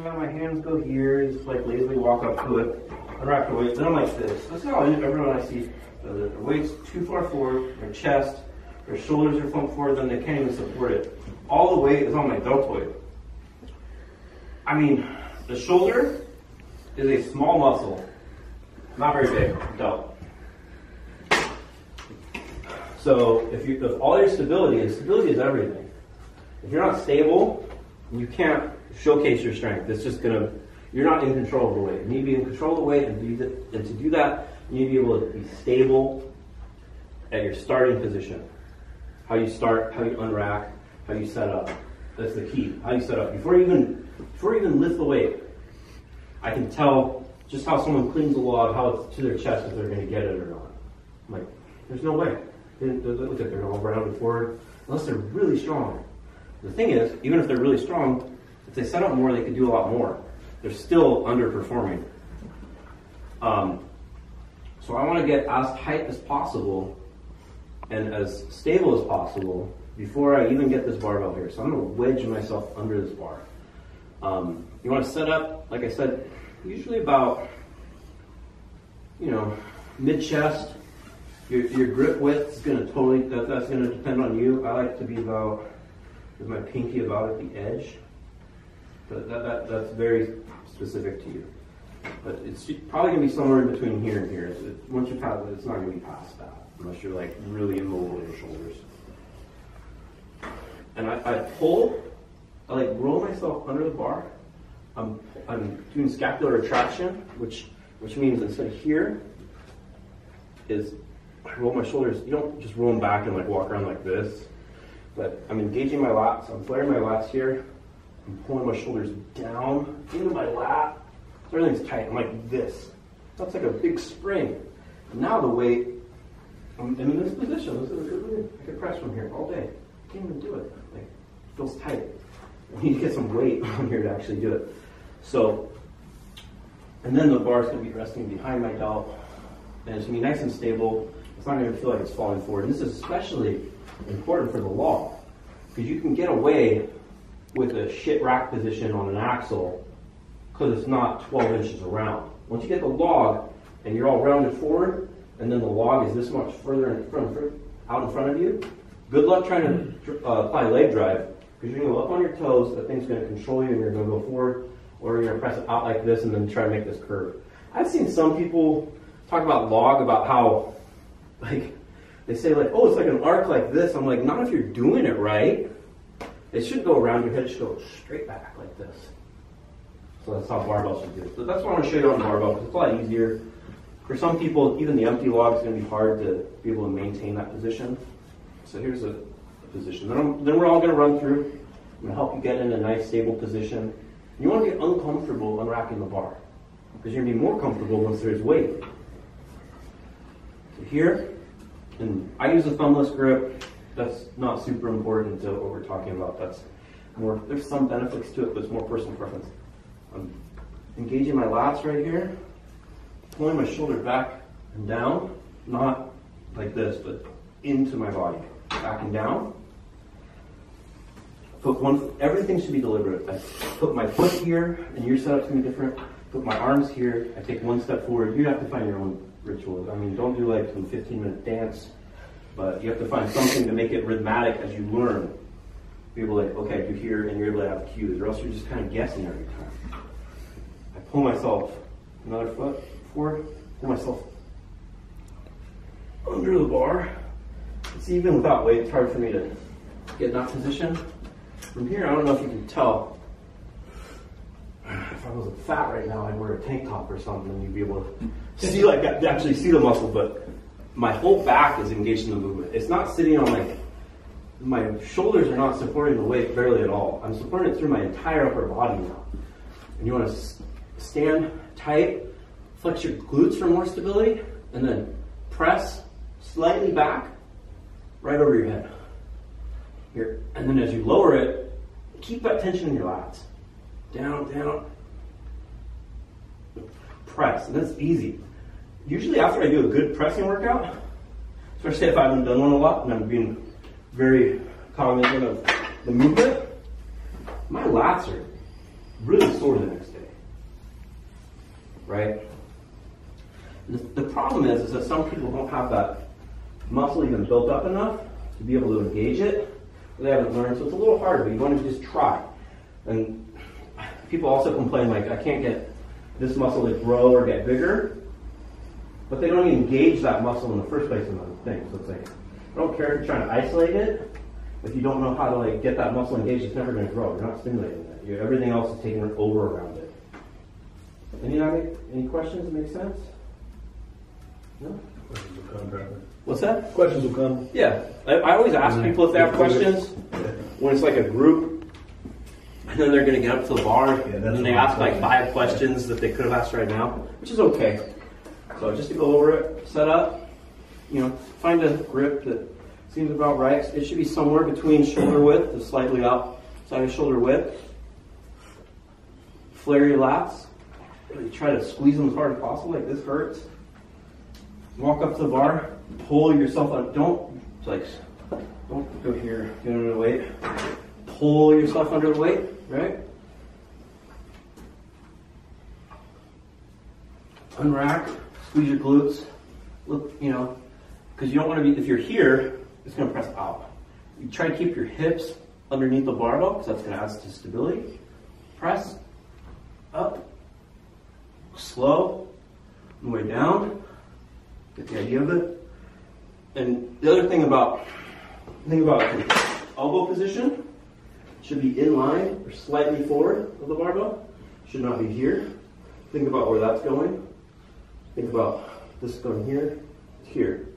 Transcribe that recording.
yeah, my hands go here, just like lazily walk up to it, unwrap the weight, then I'm like this. That's how everyone I see, their weight's too far forward, their chest, their shoulders are slumped forward, then they can't even support it. All the weight is on my deltoid. I mean, the shoulder is a small muscle, not very big, delt. So if all your stability is everything. If you're not stable, you can't showcase your strength. It's just you're not in control of the weight. You need to be in control of the weight, and to do that, you need to be able to be stable at your starting position. How you start, how you unrack, how you set up. That's the key. How you set up. Before you even lift the weight, I can tell just how someone cleans a log, how it's to their chest, if they're going to get it or not. I'm like, there's no way. Look at they're all rounded forward, unless they're really strong. The thing is, even if they're really strong, if they set up more, they could do a lot more. They're still underperforming. So I want to get as tight as possible and as stable as possible before I even get this barbell here. So I'm going to wedge myself under this bar. You want to set up, like I said, usually about, mid-chest. Your grip width is going to that's going to depend on you. I like to be about, with my pinky about at the edge. But that's very specific to you. But it's probably going to be somewhere in between here and here. Once you pass it, it's not going to be past that, unless you're like really immobile in your shoulders. And I like roll myself under the bar. I'm doing scapular retraction, which means instead of here, I roll my shoulders. You don't just roll them back and like walk around like this, but I'm engaging my lats. I'm flaring my lats here. I'm pulling my shoulders down into my lat. So everything's tight. I'm like this. That's like a big spring. And now the weight, I'm in this position. I can press from here all day. I can't even do it. Like, it feels tight. I need to get some weight on here to actually do it. So, and then the bar is going to be resting behind my delt, and it's going to be nice and stable. It's not going to feel like it's falling forward. And this is especially important for the log, because you can get away with a shit rack position on an axle because it's not 12 inches around. Once you get the log and you're all rounded forward, and then the log is this much further out in front of you, good luck trying to apply leg drive, because you're going to go up on your toes, that thing's going to control you, and you're going to go forward, or you're going to press it out like this and then try to make this curve. I've seen some people talk about log, about how, like, they say like, oh, it's like an arc like this. I'm like, not if you're doing it right. It should go around your head. It should go straight back like this. So that's how barbell should do. So that's what I want to show you on barbell, because it's a lot easier. For some people, even the empty log is going to be hard to be able to maintain that position. So here's a position. Then we're all going to run through. I'm going to help you get in a nice, stable position. You want to get uncomfortable unracking the bar, because you're going to be more comfortable once there's weight. So here, and I use a thumbless grip. That's not super important to what we're talking about. That's more, there's some benefits to it, but it's more personal preference. I'm engaging my lats right here, pulling my shoulder back and down, not like this, but into my body, back and down. Everything should be deliberate. I put my foot here, and your setup's going to be different. Put my arms here. I take one step forward. You have to find your own ritual. I mean, don't do like some 15-minute dance, but you have to find something to make it rhythmic as you learn. Be able to, like, okay, do here, and you're able to have cues, or else you're just kind of guessing every time. I pull myself another foot forward, pull myself under the bar. It's even without weight, it's hard for me to get in that position. From here, I don't know if you can tell. If I wasn't fat right now, I'd wear a tank top or something, and you'd be able to see, like, actually see the muscle, but my whole back is engaged in the movement. It's not sitting on, like, my shoulders are not supporting the weight barely at all. I'm supporting it through my entire upper body now. And you want to stand tight, flex your glutes for more stability, and then press slightly back, right over your head. Here. And then as you lower it, keep that tension in your lats. Down, down. Press, and that's easy. Usually after I do a good pressing workout, especially if I haven't done one a lot and I'm being very cognizant of the movement, my lats are really sore the next day, right? The problem is that some people don't have that muscle even built up enough to be able to engage it. They haven't learned, so it's a little harder, but you want to just try. And people also complain, like, I can't get this muscle to grow or get bigger, but they don't even engage that muscle in the first place in the thing. So it's like, I don't care if you're trying to isolate it. If you don't know how to like get that muscle engaged, it's never going to grow. You're not stimulating it. Everything else is taking over around it. Any questions that make sense? No? Questions will come, Trevor. What's that? Questions will come. Yeah. I always ask people if they have questions when it's like a group, and then they're going to get up to the bar, and then they ask like 5 questions that they could have asked right now, which is okay. So just to go over it, set up, find a grip that seems about right. It should be somewhere between shoulder width to slightly outside of shoulder width. Flare your lats. Really try to squeeze them as hard as possible, like this hurts. Walk up to the bar, pull yourself up. Don't go here, get under the weight. Pull yourself under the weight, right? Unrack, squeeze your glutes. Look, because you don't want to be, if you're here, it's going to press out. You try to keep your hips underneath the barbell, because that's going to add to stability. Press up, slow, on the way down. Get the idea of it. And the other thing about elbow position should be in line or slightly forward of the barbell. Should not be here. Think about where that's going. Think about this going here, here.